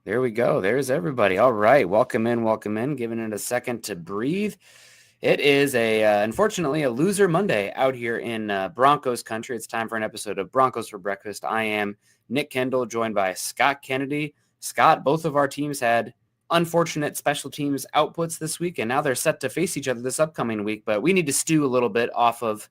There we go. There's everybody. All right. Welcome in. Welcome in. Giving it a second to breathe. It is unfortunately a loser Monday out here in Broncos country. It's time for an episode of Broncos for Breakfast. I am Nick Kendell, joined by Scott Kennedy. Scott, both of our teams had unfortunate special teams outputs this week, and now they're set to face each other this upcoming week. But we need to stew a little bit off of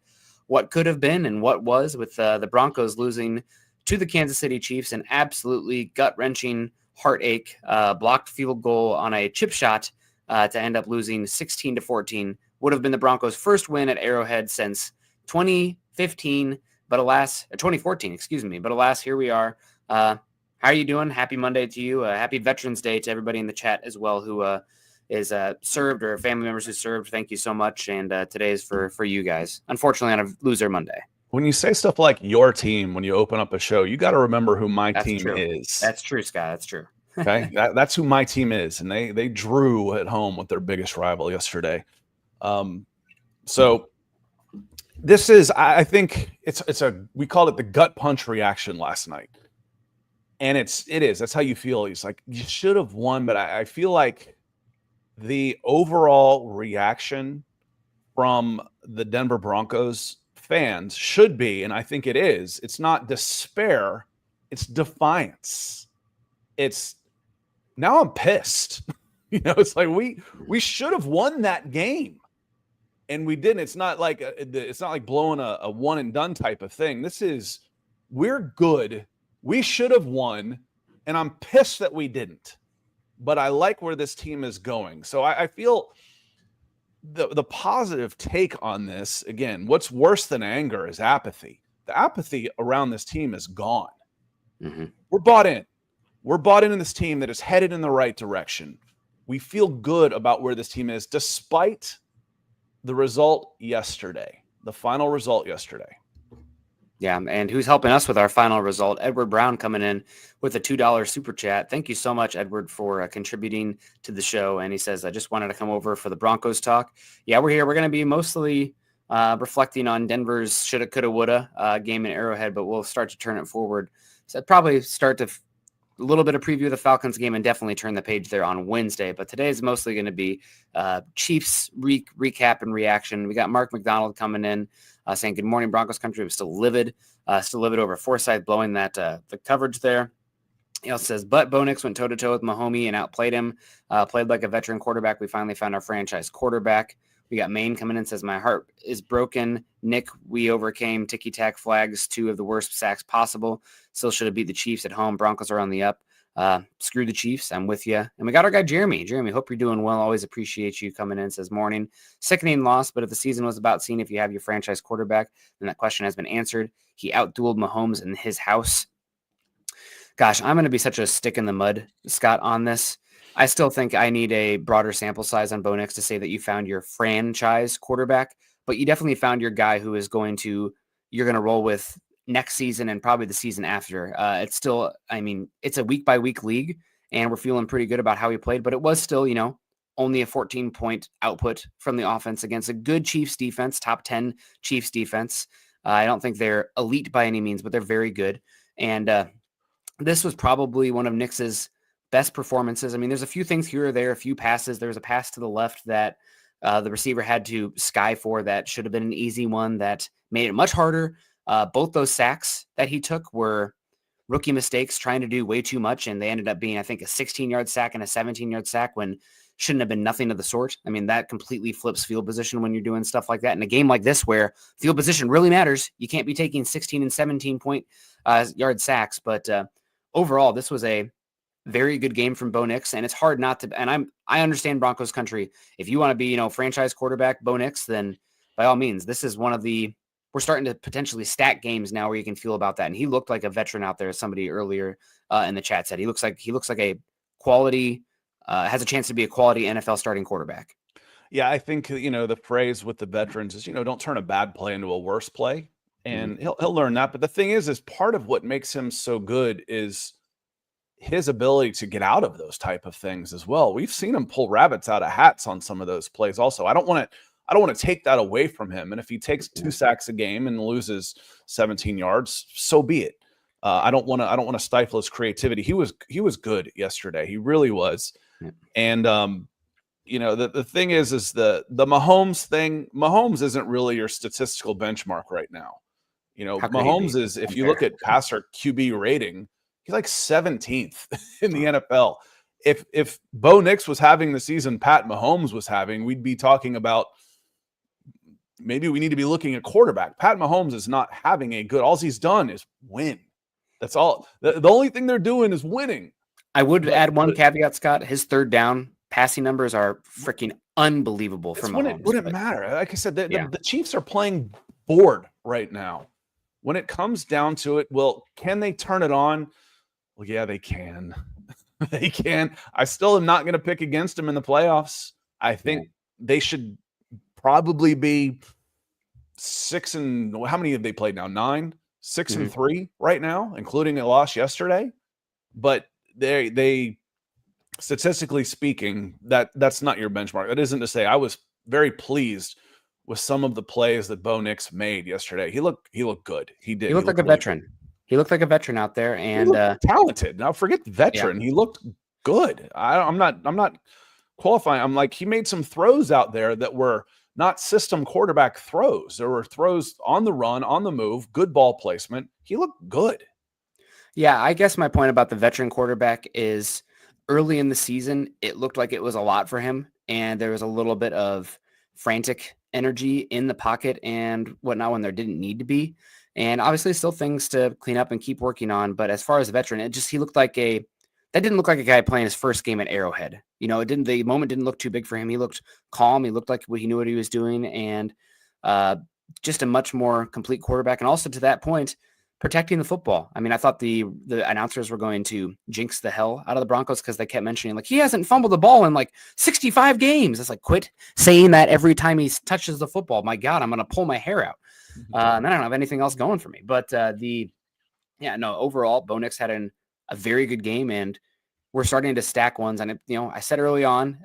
what could have been and what was, with the Broncos losing to the Kansas City Chiefs, an absolutely gut-wrenching heartache blocked field goal on a chip shot to end up losing 16-14. Would have been the Broncos' first win at Arrowhead since 2015, but alas, 2014, excuse me. But alas, here we are. How are you doing? Happy Monday to you. Happy Veterans Day to everybody in the chat as well who is served, or family members who served. Thank you so much. And today is for you guys. Unfortunately, on a loser Monday. When you say stuff like your team, when you open up a show, you got to remember who my That's team true. is. That's true, Scott. That's true. Okay, that's who my team is, and they drew at home with their biggest rival yesterday. So this is, I think we called it the gut punch reaction last night, and it is. That's how you feel. He's like, you should have won, but I feel like the overall reaction from the Denver Broncos fans should be, and I think it is, it's not despair, it's defiance. It's, now I'm pissed. It's like we should have won that game, and we didn't. It's not like blowing a one and done type of thing. This is, we're good. We should have won, and I'm pissed that we didn't. But I like where this team is going. So I feel the positive take on this, again, what's worse than anger is apathy. The apathy around this team is gone. Mm-hmm. We're bought in. We're bought into this team that is headed in the right direction. We feel good about where this team is, despite the result yesterday, the final result yesterday. Yeah, and who's helping us with our final result? Edward Brown coming in with a $2 super chat. Thank you so much, Edward, for contributing to the show. And he says, I just wanted to come over for the Broncos talk. Yeah, we're here. We're going to be mostly reflecting on Denver's shoulda, coulda, woulda game in Arrowhead, but we'll start to turn it forward. So I'd probably start to a little bit of preview of the Falcons game and definitely turn the page there on Wednesday. But today is mostly going to be Chiefs recap and reaction. We got Mark McDonald coming in saying, good morning, Broncos country. Was still livid over Forsythe blowing that the coverage there. He also says, but Bo Nix went toe-to-toe with Mahomie and outplayed him, played like a veteran quarterback. We finally found our franchise quarterback. We got Maine coming in and says, my heart is broken. Nick, we overcame ticky-tack flags, 2 of the worst sacks possible. Still should have beat the Chiefs at home. Broncos are on the up. Screw the Chiefs. I'm with you. And we got our guy, Jeremy. Jeremy, hope you're doing well. Always appreciate you coming in. Says, morning. Sickening loss, but if the season was about seeing if you have your franchise quarterback, then that question has been answered. He outdueled Mahomes in his house. Gosh, I'm going to be such a stick in the mud, Scott, on this. I still think I need a broader sample size on Bo Nix to say that you found your franchise quarterback, but you definitely found your guy who is you're going to roll with next season and probably the season after. It's still, it's a week by week league, and we're feeling pretty good about how he played, but it was still, only a 14-point output from the offense against a good Chiefs defense, top 10 Chiefs defense. I don't think they're elite by any means, but they're very good. And this was probably one of Nix's best performances. There's a few things here or there, a few passes. There was a pass to the left that the receiver had to sky for that should have been an easy one that made it much harder. Both those sacks that he took were rookie mistakes, trying to do way too much, and they ended up being, I think, a 16-yard sack and a 17-yard sack when shouldn't have been nothing of the sort. That completely flips field position when you're doing stuff like that. In a game like this where field position really matters, you can't be taking 16 and 17-point yard sacks. But overall, this was a very good game from Bo Nix, and it's hard not to. And I understand Broncos country. If you want to be, franchise quarterback Bo Nix, then by all means, this is one of the. We're starting to potentially stack games now where you can feel about that. And he looked like a veteran out there, as somebody earlier in the chat said. He looks like a quality, has a chance to be a quality NFL starting quarterback. Yeah, I think the phrase with the veterans is don't turn a bad play into a worse play, and he'll learn that. But the thing is part of what makes him so good is his ability to get out of those type of things as well. We've seen him pull rabbits out of hats on some of those plays. Also, I don't want to take that away from him. And if he takes 2 sacks a game and loses 17 yards, so be it. I don't want to stifle his creativity. He was good yesterday. He really was. Yeah. And the thing is the Mahomes thing. Mahomes isn't really your statistical benchmark right now. How could he Mahomes be? is, if you look at passer QB rating, he's like 17th in the NFL. If Bo Nix was having the season Pat Mahomes was having, we'd be talking about maybe we need to be looking at quarterback. Pat Mahomes is not having a good. All he's done is win. That's all. The only thing they're doing is winning. I would add one caveat, Scott. His third down passing numbers are freaking unbelievable for Mahomes. It wouldn't matter. Like I said, the Chiefs are playing bored right now. When it comes down to it, well, can they turn it on? Well, yeah, they can. They can. I still am not going to pick against them in the playoffs. I think they should probably be 6 and how many have they played now? 9, 6 and 3 right now, including a loss yesterday. But they statistically speaking, that's not your benchmark. That isn't to say I was very pleased with some of the plays that Bo Nix made yesterday. He looked good. He did. He looked like a veteran. He looked like a veteran out there, and talented. Now forget the veteran. He looked good. I'm not qualifying. I'm like, he made some throws out there that were not system quarterback throws. There were throws on the run, on the move, good ball placement. He looked good. Yeah, I guess my point about the veteran quarterback is early in the season, it looked like it was a lot for him, and there was a little bit of frantic energy in the pocket and whatnot when there didn't need to be. And obviously still things to clean up and keep working on. But as far as a veteran, he looked like that didn't look like a guy playing his first game at Arrowhead. The moment didn't look too big for him. He looked calm. He looked like he knew what he was doing, and just a much more complete quarterback. And also to that point, protecting the football. I mean, I thought the announcers were going to jinx the hell out of the Broncos because they kept mentioning, like, he hasn't fumbled the ball in like 65 games. It's like, quit saying that every time he touches the football. My God, I'm going to pull my hair out. And I don't have anything else going for me. But overall, Bo Nix had a very good game, and we're starting to stack ones. And, I said early on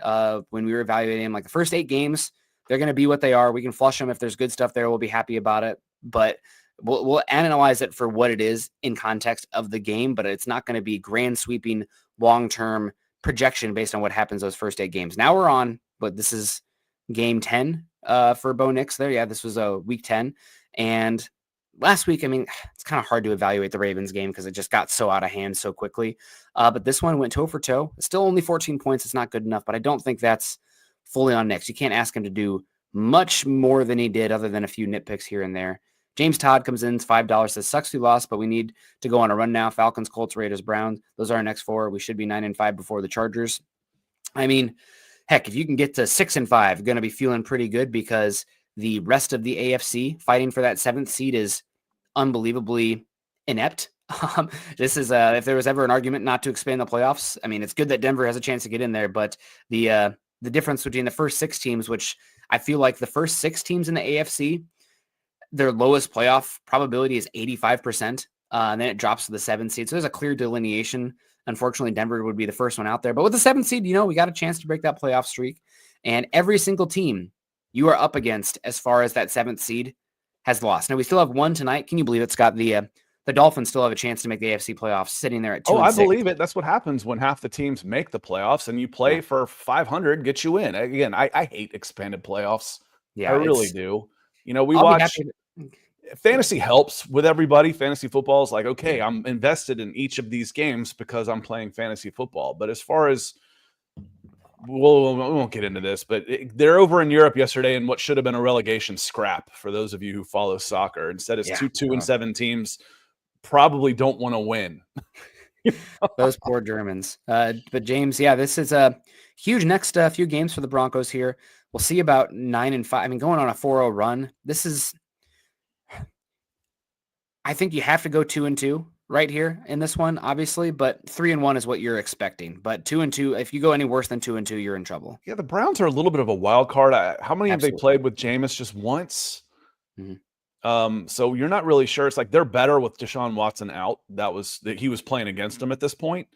when we were evaluating him, like the first 8 games, they're going to be what they are. We can flush them. If there's good stuff there, we'll be happy about it. But we'll analyze it for what it is in context of the game, but it's not going to be grand sweeping long-term projection based on what happens those first 8 games. Now we're on, but this is game 10 for Bo Nix there. Yeah, this was week 10. And last week, I mean, it's kind of hard to evaluate the Ravens game because it just got so out of hand so quickly. But this one went toe for toe. It's still only 14 points. It's not good enough, but I don't think that's fully on Nix. You can't ask him to do much more than he did other than a few nitpicks here and there. James Todd comes in, $5, says, sucks we lost, but we need to go on a run now. Falcons, Colts, Raiders, Browns. Those are our next 4. We should be 9-5 before the Chargers. I mean, heck, if you can get to 6-5, you're going to be feeling pretty good because the rest of the AFC fighting for that 7th seed is unbelievably inept. This is if there was ever an argument not to expand the playoffs, I mean, it's good that Denver has a chance to get in there, but the difference between the first 6 teams, which I feel like the first 6 teams in the AFC, their lowest playoff probability is 85%. And then it drops to the 7th seed. So there's a clear delineation. Unfortunately, Denver would be the first one out there. But with the 7th seed, we got a chance to break that playoff streak. And every single team you are up against as far as that 7th seed has lost. Now, we still have one tonight. Can you believe it, Scott? The Dolphins still have a chance to make the AFC playoffs sitting there at 2-6. I believe it. That's what happens when half the teams make the playoffs and you play for 500, get you in. Again, I hate expanded playoffs. Yeah, I really do. We watch fantasy helps with everybody. Fantasy football is like, okay, I'm invested in each of these games because I'm playing fantasy football. But as far as, we won't get into this, but they're over in Europe yesterday in what should have been a relegation scrap for those of you who follow soccer. Instead, it's 2-7 teams probably don't want to win. Those poor Germans. But James, this is a huge next few games for the Broncos here. We'll see about 9-5. I mean, going on a 4-0 run. I think you have to go 2-2 right here in this one, obviously, but 3-1 is what you're expecting. But 2-2, if you go any worse than 2-2, you're in trouble. Yeah, the Browns are a little bit of a wild card. How many have they played with Jameis? Just once? Mm-hmm. So you're not really sure. It's like they're better with Deshaun Watson out. He was playing against them at this point.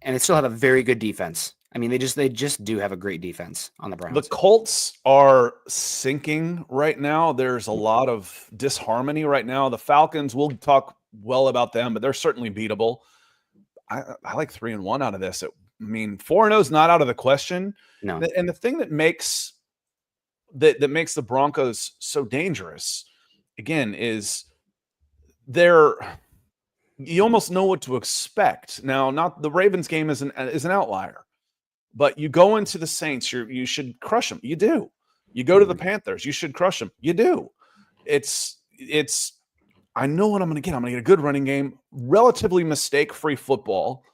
And they still have a very good defense. I mean, they just do have a great defense on the Browns. The Colts are sinking right now. There's a lot of disharmony right now. The Falcons, we'll talk well about them, but they're certainly beatable. I like 3-1 out of this. 4-0 is not out of the question. No. And the thing that makes the Broncos so dangerous, again, is you almost know what to expect. Now, not the Ravens game is an outlier, but you go into the Saints, you should crush them. You do. You go to the Panthers, you should crush them. You do. I know what I'm going to get. I'm going to get a good running game, relatively mistake-free football,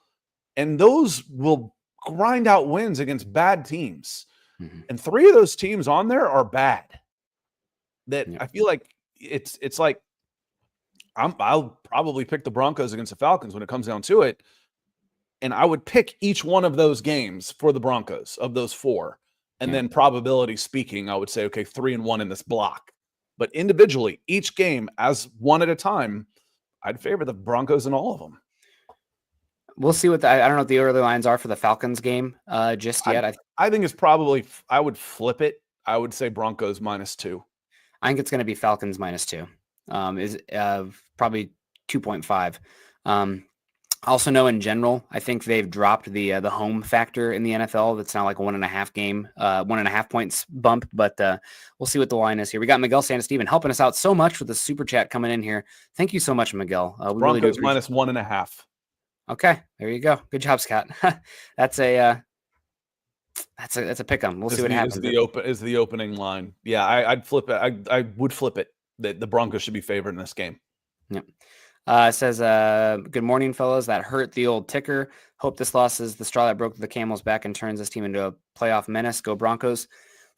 and those will grind out wins against bad teams. Mm-hmm. And 3 of those teams on there are bad. I feel like it's like I'll probably pick the Broncos against the Falcons when it comes down to it, and I would pick each one of those games for the Broncos of those 4, and then probability speaking, I would say, okay, 3-1 in this block. But individually, each game as one at a time, I'd favor the Broncos in all of them. We'll see what I don't know what the early lines are for the Falcons game just yet. I think it's probably I would flip it. I would say Broncos -2. I think it's going to be Falcons -2. Is probably 2.5. Also know in general, I think they've dropped the home factor in the NFL. That's now like a 1.5 points bump, but we'll see what the line is here. We got Miguel Santasteven helping us out so much with the super chat coming in here. Thank you so much, Miguel. We Broncos really do -1.5. Okay, there you go. Good job, Scott. That's a pick 'em. We'll see what happens. Is the opening line? Yeah, I'd flip it. I would flip it. That the Broncos should be favored in this game. Yep. Says, good morning, fellas. That hurt the old ticker. Hope this loss is the straw that broke the camel's back and turns this team into a playoff menace. Go Broncos.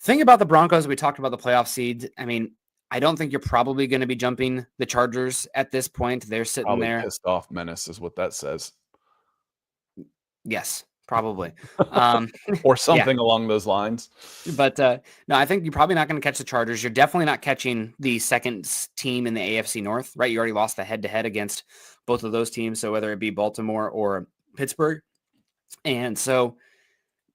Thing about the Broncos, we talked about the playoff seed. I don't think you're probably going to be jumping the Chargers at this point. They're sitting probably there. Pissed off menace is what that says. Yes, probably. Or something along those lines. But no, I think you're probably not going to catch the Chargers. You're definitely not catching the second team in the AFC North, right? You already lost the head-to-head against both of those teams, so whether it be Baltimore or Pittsburgh. And so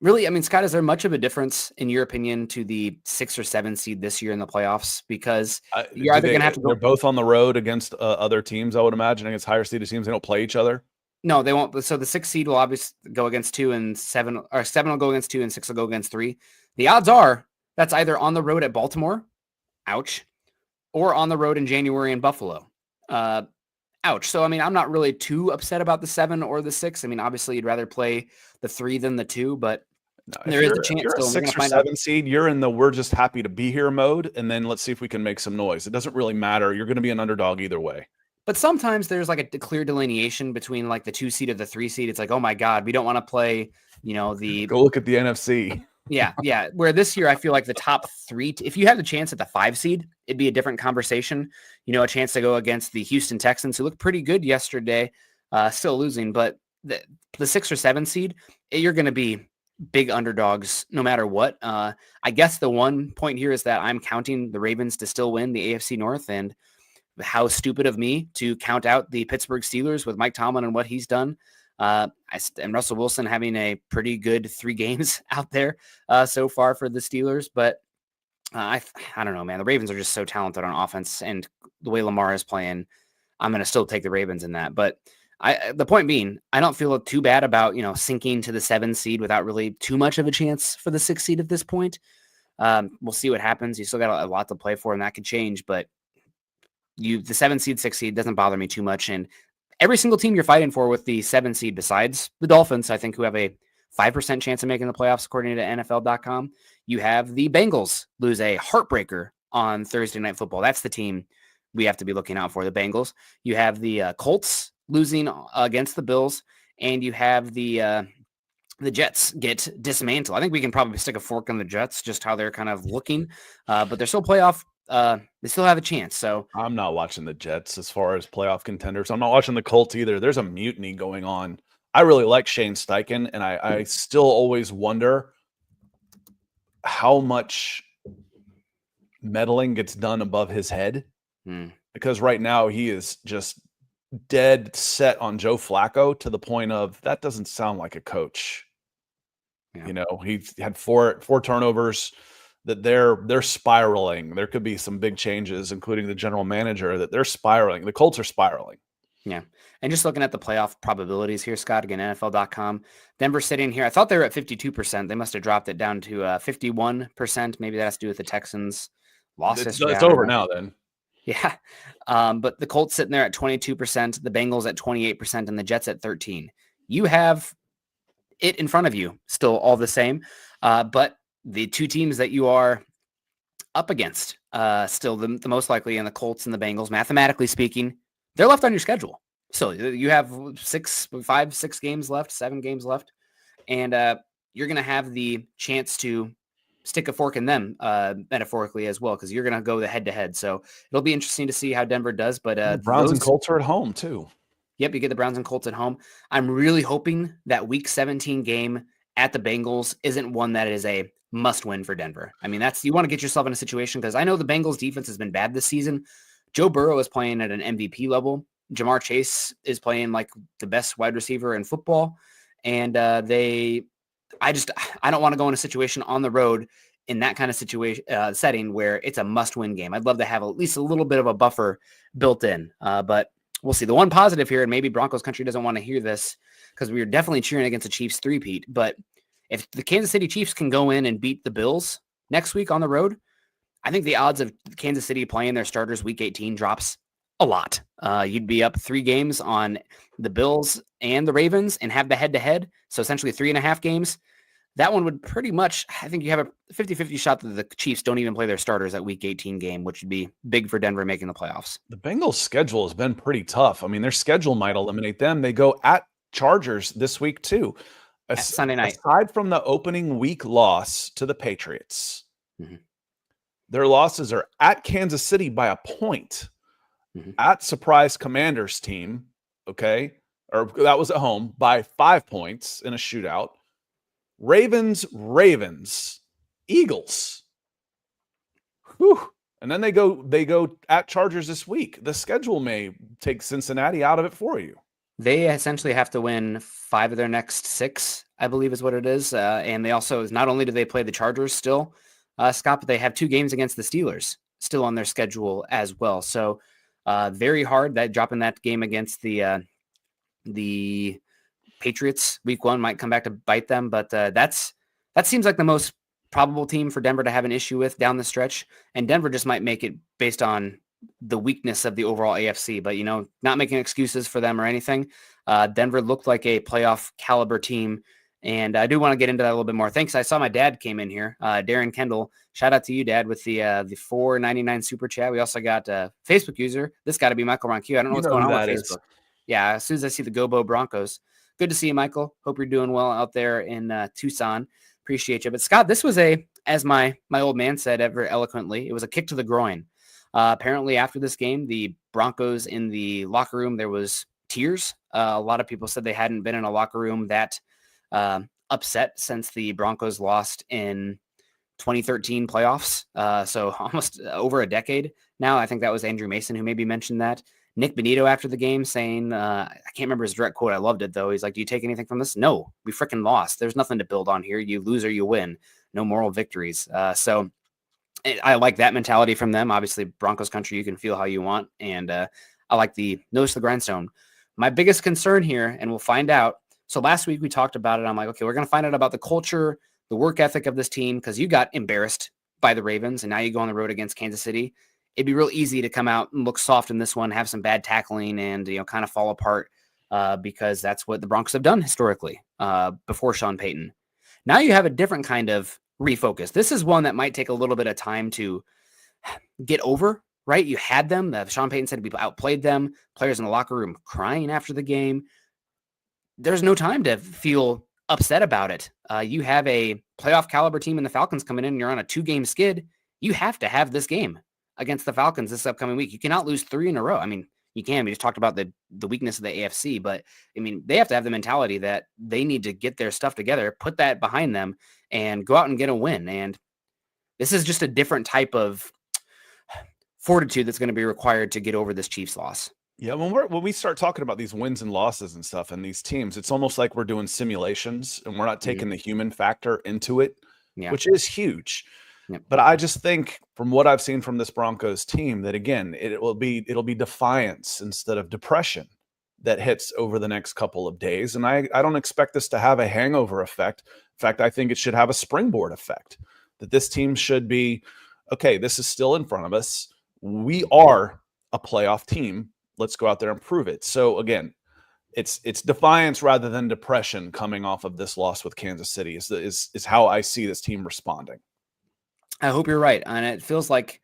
really, Scott, is there much of a difference, in your opinion, to the 6 or 7 seed this year in the playoffs? Because you're either going to have to go. They're both on the road against other teams, I would imagine, against higher seeded teams. They don't play each other. No, they won't. So the 6 seed will obviously go against 2 and 7, or 7 will go against 2 and 6 will go against 3. The odds are that's either on the road at Baltimore, ouch, or on the road in January in Buffalo, ouch. So, I'm not really too upset about the 7 or the 6. Obviously you'd rather play the 3 than the 2, but there is a chance. You're a 6 or 7 seed. You're in the we're just happy to be here mode, and then let's see if we can make some noise. It doesn't really matter. You're going to be an underdog either way. But sometimes there's like a clear delineation between like the 2 seed or the 3 seed. It's like, oh my God, we don't want to play, the go look at the NFC. Yeah. Where this year, I feel like the top 3, if you had the chance at the 5 seed, it'd be a different conversation. A chance to go against the Houston Texans, who looked pretty good yesterday, still losing. But the 6 or 7 seed, you're going to be big underdogs no matter what. I guess the one point here is that I'm counting the Ravens to still win the AFC North, and how stupid of me to count out the Pittsburgh Steelers with Mike Tomlin and what he's done. And Russell Wilson having a pretty good 3 games out there so far for the Steelers. But I don't know, man. The Ravens are just so talented on offense, and the way Lamar is playing, I'm going to still take the Ravens in that. But the point being, I don't feel too bad about, sinking to the 7 seed without really too much of a chance for the 6 seed at this point. We'll see what happens. You still got a lot to play for, and that could change. But the 7 seed, 6 seed doesn't bother me too much. And every single team you're fighting for with the 7 seed, besides the Dolphins, I think, who have a 5% chance of making the playoffs, according to NFL.com, you have the Bengals lose a heartbreaker on Thursday Night Football. That's the team we have to be looking out for, the Bengals. You have the Colts losing against the Bills, and you have the Jets get dismantled. I think we can probably stick a fork in the Jets, just how they're kind of looking, but they're still playoff. They still have a chance. So I'm not watching the Jets as far as playoff contenders. I'm not watching the Colts either. There's a mutiny going on. I really like Shane Steichen, and I still always wonder how much meddling gets done above his head, because right now he is just dead set on Joe Flacco to the point of that doesn't sound like a coach. Yeah. He had four turnovers. That they're spiraling. There could be some big changes, including the general manager, that they're spiraling. The Colts are spiraling. Yeah. And just looking at the playoff probabilities here, Scott, again, NFL.com, Denver sitting here. I thought they were at 52%. They must have dropped it down to 51%. Maybe that has to do with the Texans' loss yesterday. It's over now then. Yeah. But the Colts sitting there at 22%, the Bengals at 28%, and the Jets at 13%. You have it in front of you, still all the same. But the two teams that you are up against, still the most likely, and the Colts and the Bengals, mathematically speaking, they're left on your schedule. So you have 6 games left, 7 games left, and you're going to have the chance to stick a fork in them metaphorically as well, because you're going to go the head-to-head. So it'll be interesting to see how Denver does. But the Browns and Colts are at home too. Yep, you get the Browns and Colts at home. I'm really hoping that Week 17 game at the Bengals isn't one that is a must-win for Denver. I mean, you want to get yourself in a situation, because I know the Bengals defense has been bad this season. Joe Burrow is playing at an MVP level. Jamar Chase is playing like the best wide receiver in football. And I don't want to go in a situation on the road in that kind of situation setting where it's a must-win game. I'd love to have at least a little bit of a buffer built in, but we'll see. The one positive here, and maybe Broncos country doesn't want to hear this because we are definitely cheering against the Chiefs three-peat, but if the Kansas City Chiefs can go in and beat the Bills next week on the road, I think the odds of Kansas City playing their starters Week 18 drops a lot. You'd be up 3 games on the Bills and the Ravens and have the head-to-head, so essentially 3.5 games. That one would pretty much, I think you have a 50-50 shot that the Chiefs don't even play their starters at Week 18 game, which would be big for Denver making the playoffs. The Bengals' schedule has been pretty tough. I mean, their schedule might eliminate them. They go at Chargers this week too. Sunday night. Aside from the opening week loss to the Patriots, their losses are at Kansas City by a point, at surprise Commanders team, okay, or that was at home by 5 points in a shootout. Ravens, Eagles. Whew. And then they go at Chargers this week. The schedule may take Cincinnati out of it for you. They essentially have to win 5 of their next 6, I believe is what it is. And they also, not only do they play the Chargers still, Scott, but they have 2 games against the Steelers still on their schedule as well. So very hard that dropping that game against the Patriots Week 1 might come back to bite them. But that seems like the most probable team for Denver to have an issue with down the stretch. And Denver just might make it based on the weakness of the overall AFC, but not making excuses for them or anything. Denver looked like a playoff caliber team, and I do want to get into that a little bit more. Thanks. I saw my dad came in here, Darren Kendall. Shout out to you, Dad, with the $4.99 super chat. We also got a Facebook user. This got to be Michael Ronque. I don't know what's going on with Facebook. Yeah, as soon as I see the Go Broncos. Good to see you, Michael. Hope you're doing well out there in Tucson. Appreciate you. But Scott, this was as my old man said ever eloquently, it was a kick to the groin. Apparently after this game, the Broncos in the locker room, there was tears. A lot of people said they hadn't been in a locker room that upset since the Broncos lost in 2013 playoffs. So almost over a decade now. I think that was Andrew Mason who maybe mentioned that. Nick Bonito after the game saying, I can't remember his direct quote. I loved it though. He's like, do you take anything from this? No, we freaking lost. There's nothing to build on here. You lose or you win. No moral victories. So I like that mentality from them. Obviously, Broncos country, you can feel how you want. And I like the nose to the grindstone. My biggest concern here, and we'll find out. So last week we talked about it. I'm like, okay, we're going to find out about the culture, the work ethic of this team, because you got embarrassed by the Ravens, and now you go on the road against Kansas City. It'd be real easy to come out and look soft in this one, have some bad tackling, and kind of fall apart because that's what the Broncos have done historically before Sean Payton. Now you have a different kind of refocus. This is one that might take a little bit of time to get over, right? You had them. Sean Payton said people outplayed them. Players in the locker room crying after the game. There's no time to feel upset about it. You have a playoff caliber team in the Falcons coming in, and you're on a 2-game skid. You have to have this game against the Falcons this upcoming week. You cannot lose 3 in a row. I mean, you can. We just talked about the weakness of the AFC, but I mean, they have to have the mentality that they need to get their stuff together, put that behind them, and go out and get a win. And this is just a different type of fortitude that's going to be required to get over this Chiefs loss. Yeah, when we start talking about these wins and losses and stuff and these teams, it's almost like we're doing simulations and we're not taking the human factor into it, which is huge. Yep. But I just think from what I've seen from this Broncos team that, again, it'll be defiance instead of depression. that hits over the next couple of days. And I don't expect this to have a hangover effect. In fact, I think it should have a springboard effect, that this team should be, okay, this is still in front of us. We are a playoff team. Let's go out there and prove it. So again, it's defiance rather than depression coming off of this loss with Kansas City is how I see this team responding. I hope you're right. And it feels like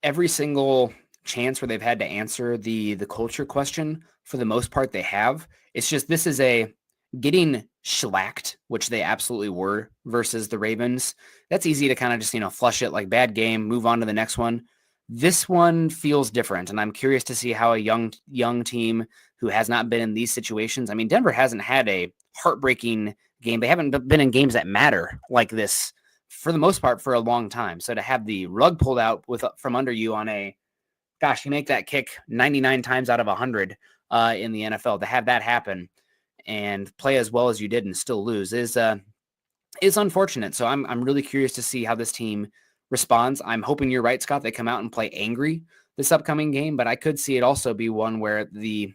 every single chance where they've had to answer the culture question, for the most part, they have. It's just, this is a getting shellacked, which they absolutely were, versus the Ravens. That's easy to kind of just, flush it like bad game, move on to the next one. This one feels different, and I'm curious to see how a young team who has not been in these situations. I mean, Denver hasn't had a heartbreaking game. They haven't been in games that matter like this for the most part for a long time. So to have the rug pulled out from under you on a, gosh, you make that kick 99 times out of 100 in the NFL, to have that happen and play as well as you did and still lose is unfortunate. So I'm really curious to see how this team responds. I'm hoping you're right, Scott. They come out and play angry this upcoming game, but I could see it also be one where the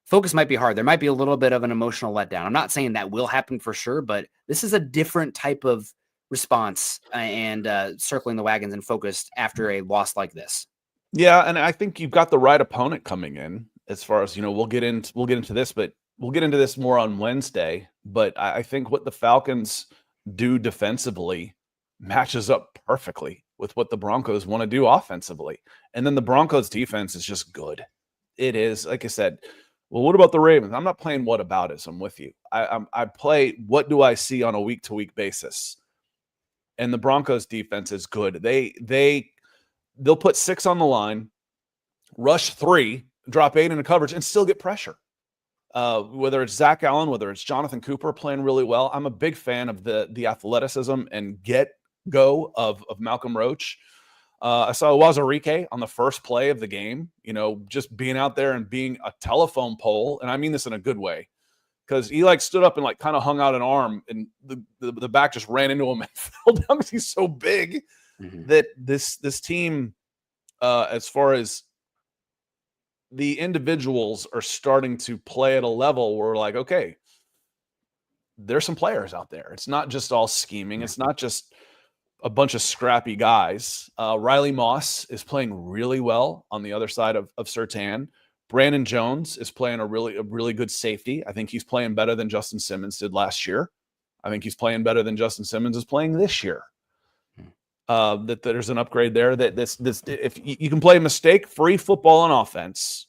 focus might be hard. There might be a little bit of an emotional letdown. I'm not saying that will happen for sure, but this is a different type of response and circling the wagons and focused after a loss like this. Yeah, and I think you've got the right opponent coming in. As far as we'll get into this, but we'll get into this more on Wednesday. But I think what the Falcons do defensively matches up perfectly with what the Broncos want to do offensively. And then the Broncos defense is just good. It is, like I said, well, what about the Ravens? I'm not playing whataboutism with you. I play what do I see on a week-to-week basis. And the Broncos defense is good. They'll put 6 on the line, rush 3, drop 8 into coverage, and still get pressure. Whether it's Zach Allen, whether it's Jonathan Cooper playing really well. I'm a big fan of the athleticism and get-go of Malcolm Roach. I saw Wazarike on the first play of the game, just being out there and being a telephone pole. And I mean this in a good way, because he stood up and kind of hung out an arm, and the back just ran into him and fell down because he's so big. Mm-hmm. That this team, as far as the individuals, are starting to play at a level where we're like, okay, there's some players out there. It's not just all scheming. It's not just a bunch of scrappy guys. Riley Moss is playing really well on the other side of Surtain. Brandon Jones is playing a really good safety. I think he's playing better than Justin Simmons did last year. I think he's playing better than Justin Simmons is playing this year. That there's an upgrade there. That this if you can play mistake-free football on offense,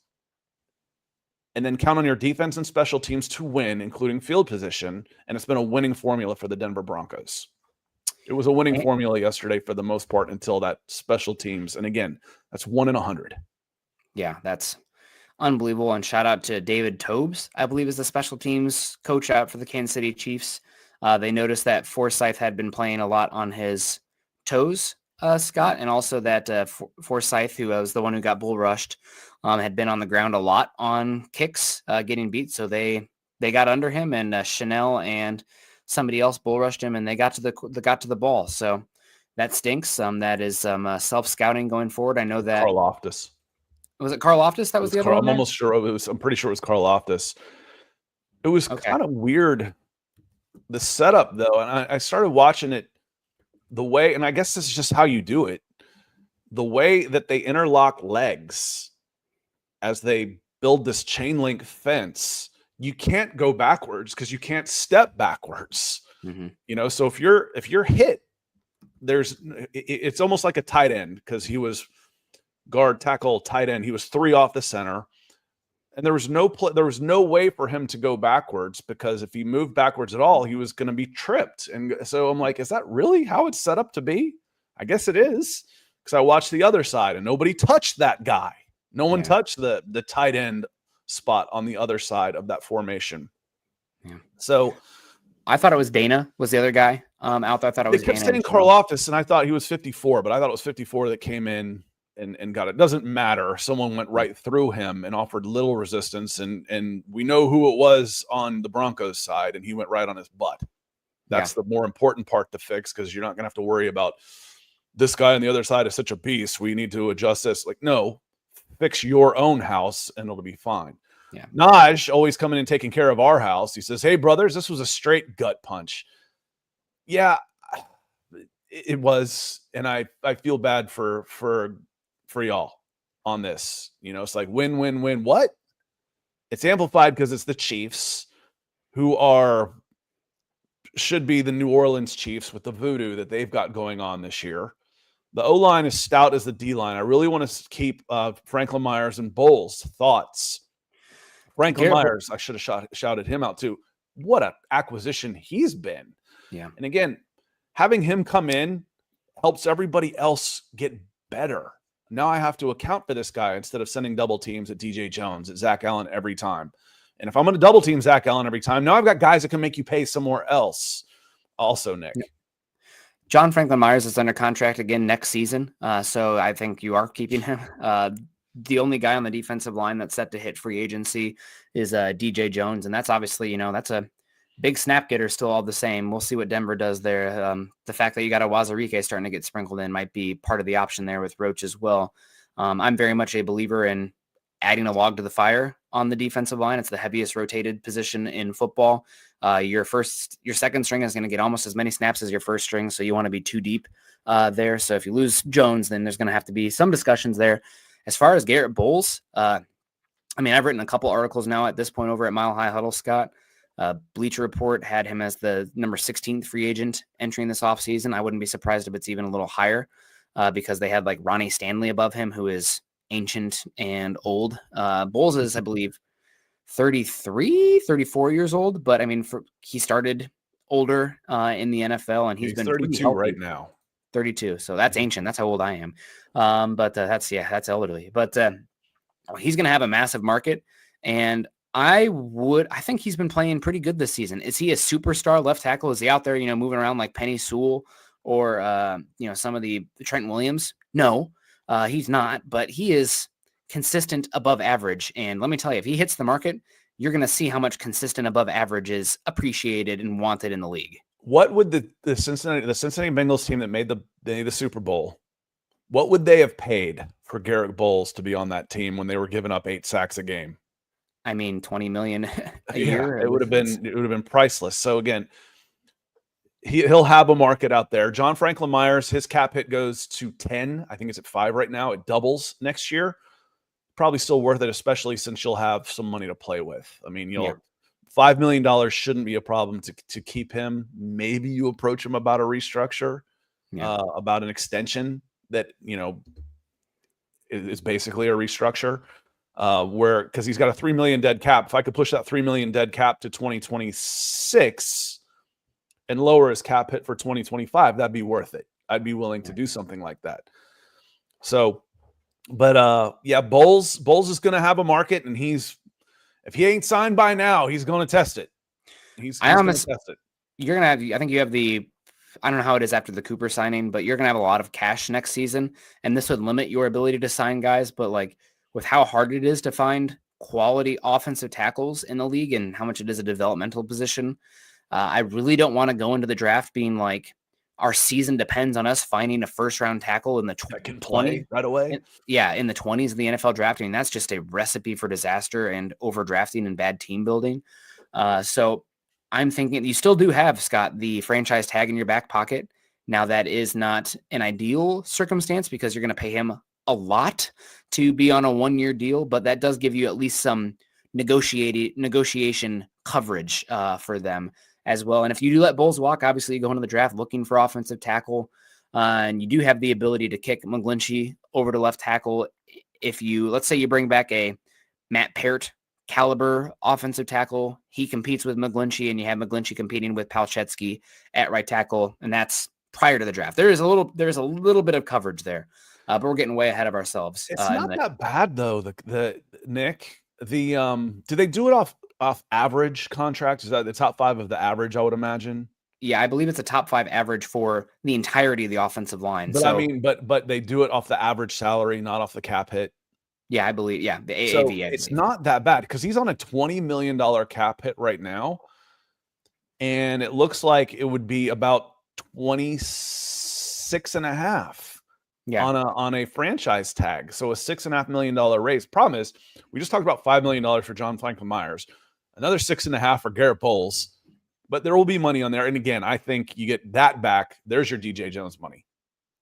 and then count on your defense and special teams to win, including field position, and it's been a winning formula for the Denver Broncos. It was a winning formula yesterday for the most part until that special teams, and again, that's 1 in 100. Yeah, that's unbelievable. And shout out to David Tobes, I believe is the special teams coach out for the Kansas City Chiefs. They noticed that Forsyth had been playing a lot on his toes, Scott, and also that Forsyth, who was the one who got bull rushed, had been on the ground a lot on kicks, getting beat. So they got under him, and Chanel and somebody else bull rushed him, and they got to the ball. So that stinks. That is self scouting going forward. I know that Carl Loftus. Was it Carl Loftus? That was the other one. I'm almost sure it was. I'm pretty sure it was Carl Loftus. It was kind of weird, the setup though, and I started watching it. The way, and I guess this is just how you do it, the way that they interlock legs as they build this chain link fence, you can't go backwards because you can't step backwards. Mm-hmm. So if you're hit, it's almost like a tight end, because he was guard, tackle, tight end. He was 3 off the center. And there was no way for him to go backwards, because if he moved backwards at all, he was going to be tripped. And so I'm like, is that really how it's set up to be? I guess it is, because I watched the other side and nobody touched that guy. No one touched the tight end spot on the other side of that formation. Yeah. So I thought it was Dana was the other guy out there. I thought it was Dana. They kept saying Carl Loftus, and I thought he was 54, but I thought it was 54 that came in and got it. Doesn't matter. Someone went right through him and offered little resistance, and we know who it was on the Broncos side, and he went right on his butt. That's the more important part to fix, because you're not going to have to worry about this guy on the other side is such a beast, we need to adjust this. No, fix your own house and it'll be fine. Yeah. Naj always coming and taking care of our house. He says, "Hey, brothers, this was a straight gut punch." Yeah, it was, and I feel bad for y'all on this. It's like win, win, win. What? It's amplified because it's the Chiefs, who should be the New Orleans Chiefs with the voodoo that they've got going on this year. The O-line is stout as the D-line. I really want to keep Franklin Myers and Bolles. Thoughts? Franklin Myers, I should have shouted him out too. What an acquisition he's been. Yeah. And again, having him come in helps everybody else get better. Now I have to account for this guy instead of sending double teams at DJ Jones, at Zach Allen every time. And if I'm going to double team Zach Allen every time, now I've got guys that can make you pay somewhere else. Also, Nick. Yeah. John Franklin Myers is under contract again next season. So I think you are keeping him. The only guy on the defensive line that's set to hit free agency is DJ Jones. And that's obviously, that's a big snap getter, still all the same. We'll see what Denver does there. The fact that you got a Wazirike starting to get sprinkled in might be part of the option there with Roach as well. I'm very much a believer in adding a log to the fire on the defensive line. It's the heaviest rotated position in football. Your second string is going to get almost as many snaps as your first string. So you want to be too deep there. So if you lose Jones, then there's going to have to be some discussions there. As far as Garrett Bolles, I've written a couple articles now at this point over at Mile High Huddle, Scott. Bleacher Report had him as the number 16th free agent entering this offseason. I wouldn't be surprised if it's even a little higher because they had like Ronnie Stanley above him, who is ancient and old. Bolles is, I believe, 33, 34 years old, but he started older in the NFL, and he's been 32 right now. 32, so that's ancient. That's how old I am. But that's elderly. But he's going to have a massive market, and I think he's been playing pretty good this season. Is he a superstar left tackle? Is he out there, moving around like Penny Sewell or some of the Trent Williams? No, he's not, but he is consistent above average. And let me tell you, if he hits the market, you're going to see how much consistent above average is appreciated and wanted in the league. What would the Cincinnati Bengals team that made the Super Bowl, what would they have paid for Garrett Bolles to be on that team when they were giving up 8 sacks a game? $20 million a year. It would have been priceless. So again, he'll have a market out there. John Franklin Myers, his cap hit goes to 10. I think it's at 5 right now. It doubles next year. Probably still worth it, especially since you'll have some money to play with. $5 million shouldn't be a problem to keep him. Maybe you approach him about a restructure, about an extension that, is basically a restructure. Because he's got a $3 million dead cap. If I could push that $3 million dead cap to 2026 and lower his cap hit for 2025, that'd be worth it. I'd be willing to do something like that. So, but Bolles is going to have a market, and if he ain't signed by now, he's going to test it. He's going to test it. You're going to have, I think you have I don't know how it is after the Cooper signing, but you're going to have a lot of cash next season, and this would limit your ability to sign guys. But with how hard it is to find quality offensive tackles in the league and how much it is a developmental position, I really don't want to go into the draft being like, our season depends on us finding a first-round tackle in the 20s right away. In the 20s of the NFL draft. That's just a recipe for disaster and overdrafting and bad team building. So I'm thinking you still do have, Scott, the franchise tag in your back pocket. Now, that is not an ideal circumstance because you're going to pay him a lot to be on a 1-year deal, but that does give you at least some negotiation coverage for them as well. And if you do let Bolles walk, obviously you go into the draft looking for offensive tackle, and you do have the ability to kick McGlinchey over to left tackle. If let's say you bring back a Matt Peart caliber offensive tackle, he competes with McGlinchey, and you have McGlinchey competing with Palczewski at right tackle, and that's prior to the draft. There's a little bit of coverage there, but we're getting way ahead of ourselves. It's not that bad though. The Nick, do they do it off average contracts? Is that the top 5 of the average, I would imagine? Yeah, I believe it's a top 5 average for the entirety of the offensive line. But but they do it off the average salary, not off the cap hit. Yeah, I believe. Yeah, the AAV. So it's not that bad because he's on a $20 million cap hit right now, and it looks like it would be about 26.5 Yeah. on a franchise tag. So a $6.5 million raise. Problem is, we just talked about $5 million for John Franklin Myers, another 6.5 for Garrett Bolles, but there will be money on there. And again, I think you get that back. There's your DJ Jones money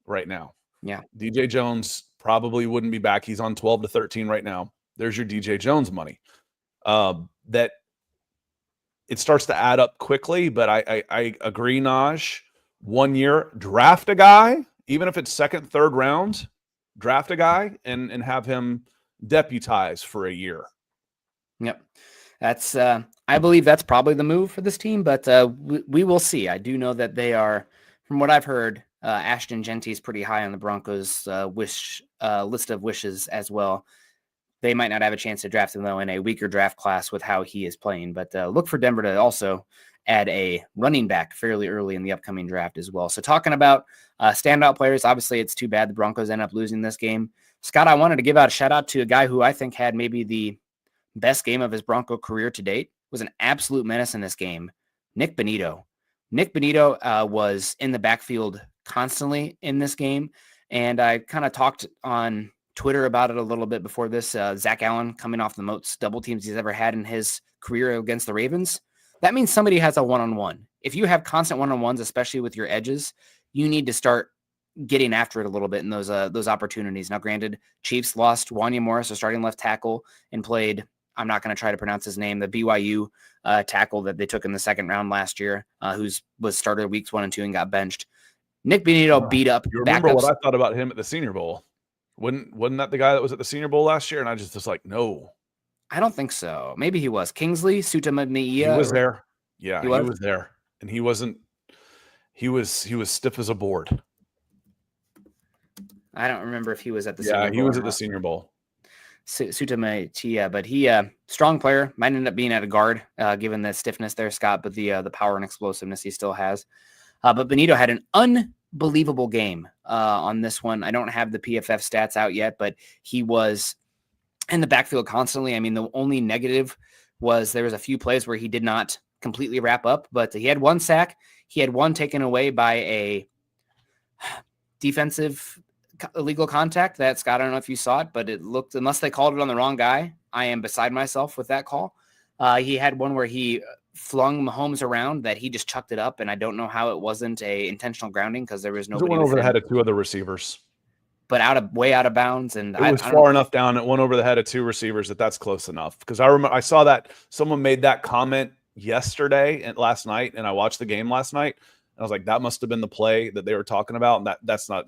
right now. Yeah. DJ Jones probably wouldn't be back. He's on 12 to 13 right now. There's your DJ Jones money. That it starts to add up quickly, but I agree, Naj. 1 year, draft a guy, even if it's second, third round, draft a guy and have him deputize for a year. Yep. That's I believe that's probably the move for this team, but we will see. I do know that they are, from what I've heard, Ashton Genty is pretty high on the Broncos list of wishes as well. They might not have a chance to draft him, though, in a weaker draft class with how he is playing. But look for Denver to also add a running back fairly early in the upcoming draft as well. So talking about standout players, obviously it's too bad the Broncos end up losing this game. Scott, I wanted to give out a shout out to a guy who I think had maybe the best game of his Bronco career to date. Was an absolute menace in this game. Nick Bonito. Nick Bonito was in the backfield constantly in this game. And I kind of talked on Twitter about it a little bit before this. Zach Allen coming off the most double teams he's ever had in his career against the Ravens. That means somebody has a one-on-one. If you have constant one-on-ones, especially with your edges, you need to start getting after it a little bit in those opportunities. Now, granted, Chiefs lost Wanya Morris, a starting left tackle, and played, I'm not going to try to pronounce his name, the BYU tackle that they took in the second round last year, was started weeks 1 and 2 and got benched. Nick Bonito beat up You remember backups. what I thought about him at the Senior Bowl? Wasn't that the guy that was at the Senior Bowl last year? And I just like, no. I don't think so. Maybe he was. Kingsley Sutamania. He was there. Yeah, he was there. And he wasn't he was stiff as a board. I don't remember if he was at the Senior Bowl. Yeah, he was at the Senior Bowl. Sutamania, but he strong player, might end up being at a guard, given the stiffness there, Scott, but the power and explosiveness he still has. But Bonito had an unbelievable game on this one. I don't have the PFF stats out yet, but he was in the backfield constantly. I mean, the only negative was there was a few plays where he did not completely wrap up, but he had one sack. He had one taken away by a defensive illegal contact that, Scott, I don't know if you saw it, but it looked, unless they called it on the wrong guy, I am beside myself with that call. He had one where he flung Mahomes around that he just chucked it up, and I don't know how it wasn't a intentional grounding because there was nobody. It went over the head of two other receivers, but way out of bounds, and it was far enough down. It went over the head of two receivers that's close enough. Because I remember I saw that someone made that comment yesterday and last night, and I watched the game last night, and I was like, that must have been the play that they were talking about, and that's not.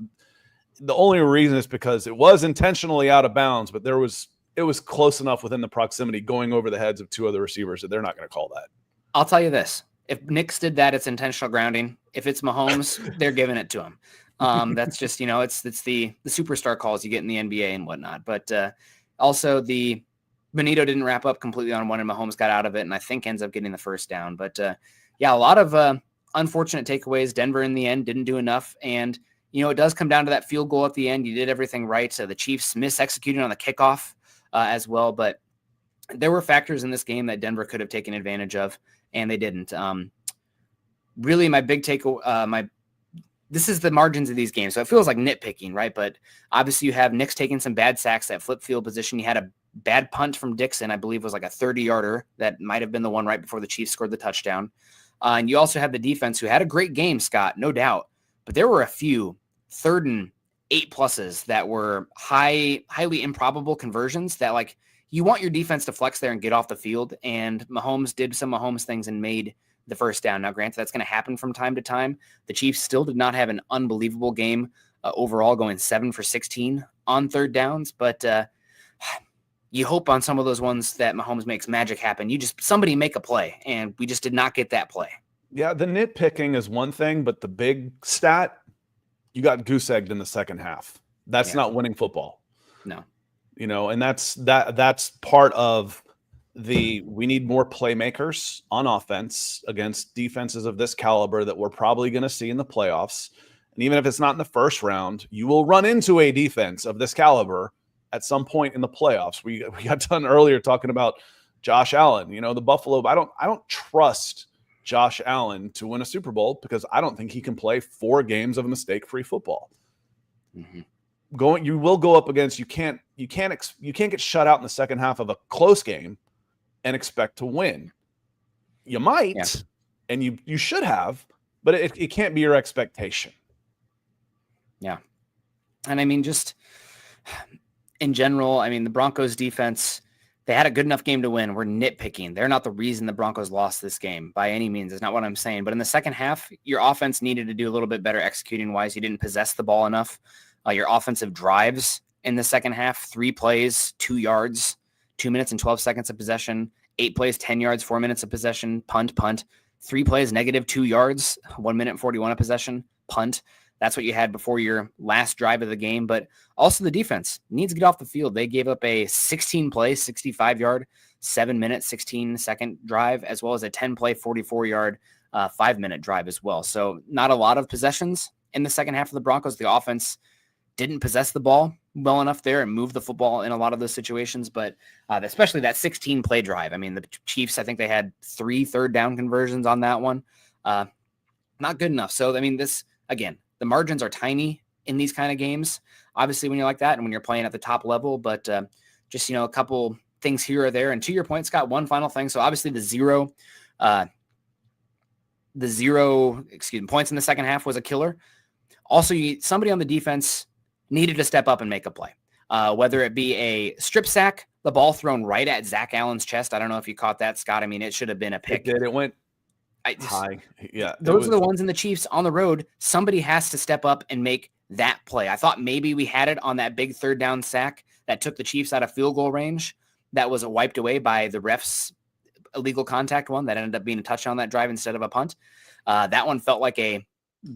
The only reason is because it was intentionally out of bounds, but it was close enough within the proximity going over the heads of two other receivers that they're not going to call that. I'll tell you this. If Knicks did that, it's intentional grounding. If it's Mahomes, they're giving it to him. That's just, it's the superstar calls you get in the NBA and whatnot. But also the Bonito didn't wrap up completely on one, and Mahomes got out of it, and I think ends up getting the first down. But yeah, a lot of unfortunate takeaways. Denver in the end didn't do enough. And, it does come down to that field goal at the end. You did everything right. So the Chiefs mis-executed on the kickoff as well. But there were factors in this game that Denver could have taken advantage of, and they didn't. Really, my big takeaway, this is the margins of these games. So it feels like nitpicking, right? But obviously you have Knicks taking some bad sacks at flip field position. You had a bad punt from Dixon, I believe was like a 30-yarder. That might have been the one right before the Chiefs scored the touchdown. And you also have the defense, who had a great game, Scott, no doubt. But there were a few 3rd and 8+ that were highly improbable conversions that, like, you want your defense to flex there and get off the field. And Mahomes did some Mahomes things and made the first down. Now, granted, that's going to happen from time to time. The Chiefs still did not have an unbelievable game overall, going 7 for 16 on 3rd downs. But you hope on some of those ones that Mahomes makes magic happen. Somebody make a play, and we just did not get that play. Yeah, the nitpicking is one thing, but the big stat, you got goose egged in the second half. That's not winning football. No. And that's part of we need more playmakers on offense against defenses of this caliber that we're probably going to see in the playoffs. And even if it's not in the first round, you will run into a defense of this caliber at some point in the playoffs. We got done earlier talking about Josh Allen, the Buffalo. I don't trust Josh Allen to win a Super Bowl because I don't think he can play 4 games of mistake-free football. Mm-hmm. you will go up against, you can't get shut out in the second half of a close game and expect to win. You might, and you should have, but it can't be your expectation. Yeah. And I mean, just in general, I mean, the Broncos defense, they had a good enough game to win. We're nitpicking. They're not the reason the Broncos lost this game by any means. It's not what I'm saying. But in the second half, your offense needed to do a little bit better executing wise. You didn't possess the ball enough. Your offensive drives in the second half, 3 plays, 2 yards, 2 minutes and 12 seconds of possession, 8 plays, 10 yards, 4 minutes of possession, punt, 3 plays, -2 yards, 1 minute and 41 of possession, punt. That's what you had before your last drive of the game. But also the defense needs to get off the field. They gave up a 16-play, 65-yard, 7-minute, 16-second drive, as well as a 10-play, 44-yard, 5-minute drive as well. So not a lot of possessions in the second half of the Broncos. The offense didn't possess the ball well enough there and move the football in a lot of those situations, but especially that 16-play drive. I mean, the Chiefs, I think they had 3 third-down conversions on that one. Not good enough. So, I mean, this, again, the margins are tiny in these kind of games, obviously, when you're like that and when you're playing at the top level, but just, a couple things here or there. And to your point, Scott, one final thing. So obviously the zero points in the second half was a killer. Also, somebody on the defense needed to step up and make a play, whether it be a strip sack, the ball thrown right at Zach Allen's chest. I don't know if you caught that, Scott. I mean, it should have been a pick. It did. It went high. Yeah. Those are the ones in the Chiefs on the road. Somebody has to step up and make that play. I thought maybe we had it on that big third down sack that took the Chiefs out of field goal range. That was wiped away by the refs' illegal contact one that ended up being a touchdown that drive instead of a punt. That one felt like a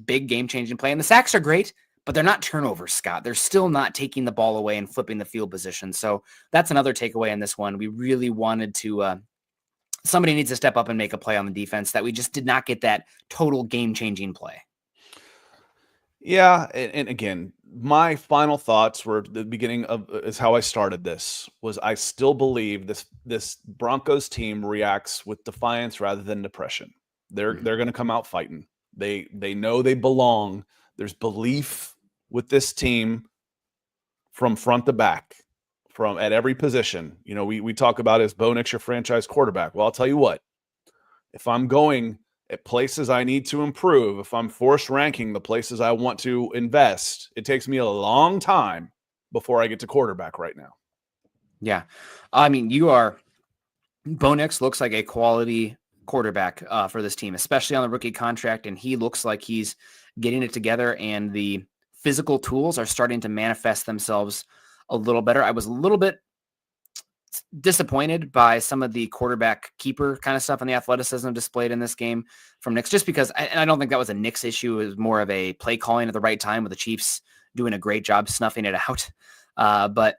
big game-changing play. And the sacks are great, but they're not turnovers, Scott. They're still not taking the ball away and flipping the field position. So that's another takeaway in this one. We really wanted to somebody needs to step up and make a play on the defense that we just did not get that total game-changing play. Yeah, and again, my final thoughts were the beginning of is how I started this was I still believe this Broncos team reacts with defiance rather than depression. They're going to come out fighting. They know they belong. There's belief with this team from front to back, from at every position. We talk about is Bo Nix your franchise quarterback. Well, I'll tell you what, if I'm going at places I need to improve, if I'm force ranking the places I want to invest, it takes me a long time before I get to quarterback right now. Yeah. I mean, Bo Nix looks like a quality quarterback for this team, especially on the rookie contract. And he looks like he's getting it together and the physical tools are starting to manifest themselves a little better. I was a little bit disappointed by some of the quarterback keeper kind of stuff and the athleticism displayed in this game from Nix, just because I don't think that was a Nix issue. It was more of a play calling at the right time with the Chiefs doing a great job snuffing it out. But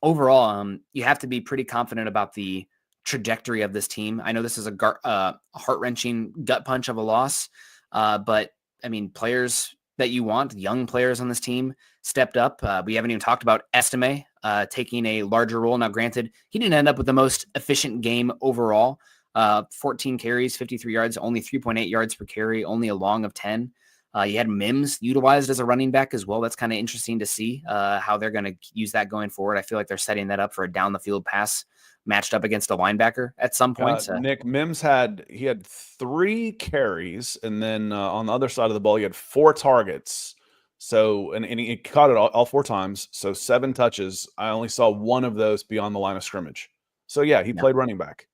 overall, you have to be pretty confident about the trajectory of this team. I know this is a heart-wrenching gut punch of a loss, but I mean, players that you want, young players on this team, stepped up. We haven't even talked about Estime taking a larger role. Now, granted, he didn't end up with the most efficient game overall. 14 carries, 53 yards, only 3.8 yards per carry, only a long of 10. You had Mims utilized as a running back as well. That's kind of interesting to see how they're going to use that going forward. I feel like they're setting that up for a down-the-field pass matched up against a linebacker at some point. Nick, Mims had 3 carries, and then on the other side of the ball, he had 4 targets. So, and he caught it all 4 times. So 7 touches. I only saw 1 of those beyond the line of scrimmage. So yeah, he played running back.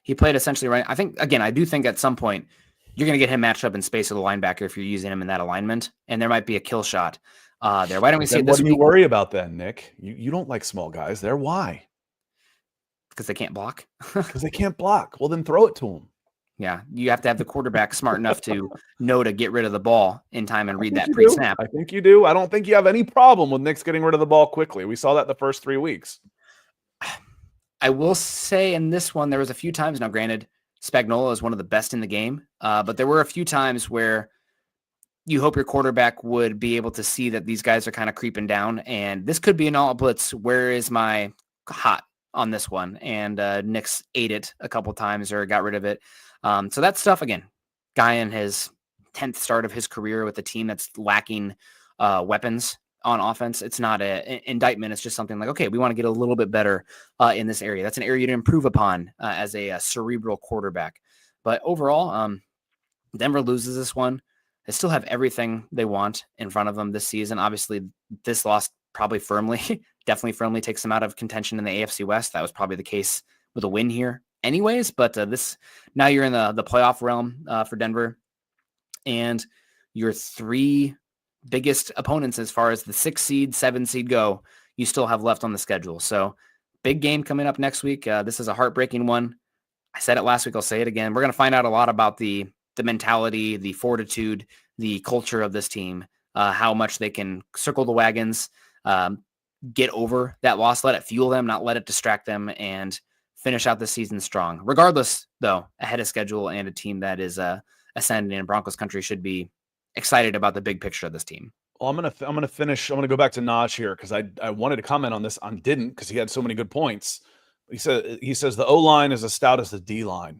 He played essentially right. I do think at some point you're going to get him matched up in space with a linebacker if you're using him in that alignment, and there might be a kill shot there. Why don't we see it this week? What do you worry about then, Nick? You don't like small guys there. Why? Because they can't block. Because they can't block. Well, then throw it to them. Yeah, you have to have the quarterback smart enough to know to get rid of the ball in time and read that pre-snap. I think you do. I don't think you have any problem with Nick's getting rid of the ball quickly. We saw that the first 3 weeks. I will say in this one, there was a few times. Now, granted, Spagnuolo is one of the best in the game, but there were a few times where you hope your quarterback would be able to see that these guys are kind of creeping down, and this could be an all blitz. Where is my hot on this one? And Nix ate it a couple times or got rid of it. So that stuff, again, guy in his 10th start of his career with a team that's lacking weapons on offense. It's not an indictment. It's just something like, okay, we want to get a little bit better in this area. That's an area to improve upon as a cerebral quarterback. But overall, Denver loses this one. They still have everything they want in front of them this season. Obviously, this loss probably definitely firmly takes them out of contention in the AFC West. That was probably the case with a win here anyways. But now you're in the playoff realm for Denver. And your three biggest opponents as far as the 6 seed, 7 seed go, you still have left on the schedule. So big game coming up next week. This is a heartbreaking one. I said it last week. I'll say it again. We're going to find out a lot about the mentality, the fortitude, the culture of this team, how much they can circle the wagons, get over that loss, let it fuel them, not let it distract them, and finish out the season strong. Regardless, though, ahead of schedule and a team that is ascending in Broncos country should be excited about the big picture of this team. Well, I'm gonna finish. I'm gonna go back to Naj here because I wanted to comment on this. I didn't because he had so many good points. He says the O line is as stout as the D line.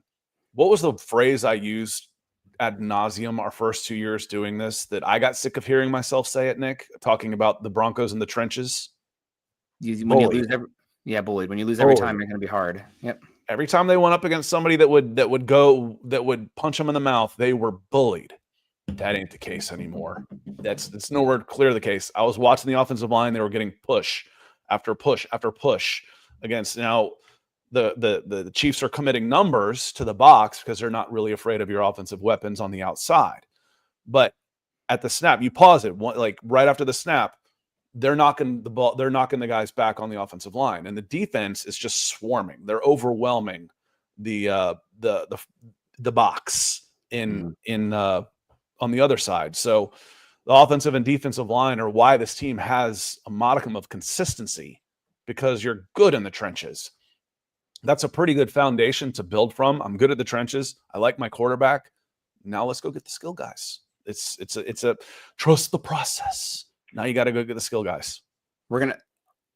What was the phrase I used ad nauseum our first 2 years doing this that I got sick of hearing myself say it, Nick? Talking about the Broncos in the trenches. When you lose bullied. When you lose every time, you're going to be hard. Yep. Every time they went up against somebody that would punch them in the mouth, they were bullied. That ain't the case anymore. It's nowhere clear the case. I was watching the offensive line; they were getting push after push after push against. Now, the Chiefs are committing numbers to the box because they're not really afraid of your offensive weapons on the outside. But at the snap, you pause it like right after the snap. They're knocking the ball. They're knocking the guys back on the offensive line, and the defense is just swarming. They're overwhelming the box in on the other side. So the offensive and defensive line are why this team has a modicum of consistency because you're good in the trenches. That's a pretty good foundation to build from. I'm good at the trenches. I like my quarterback. Now let's go get the skill guys. It's a trust the process. Now you got to go get the skill guys.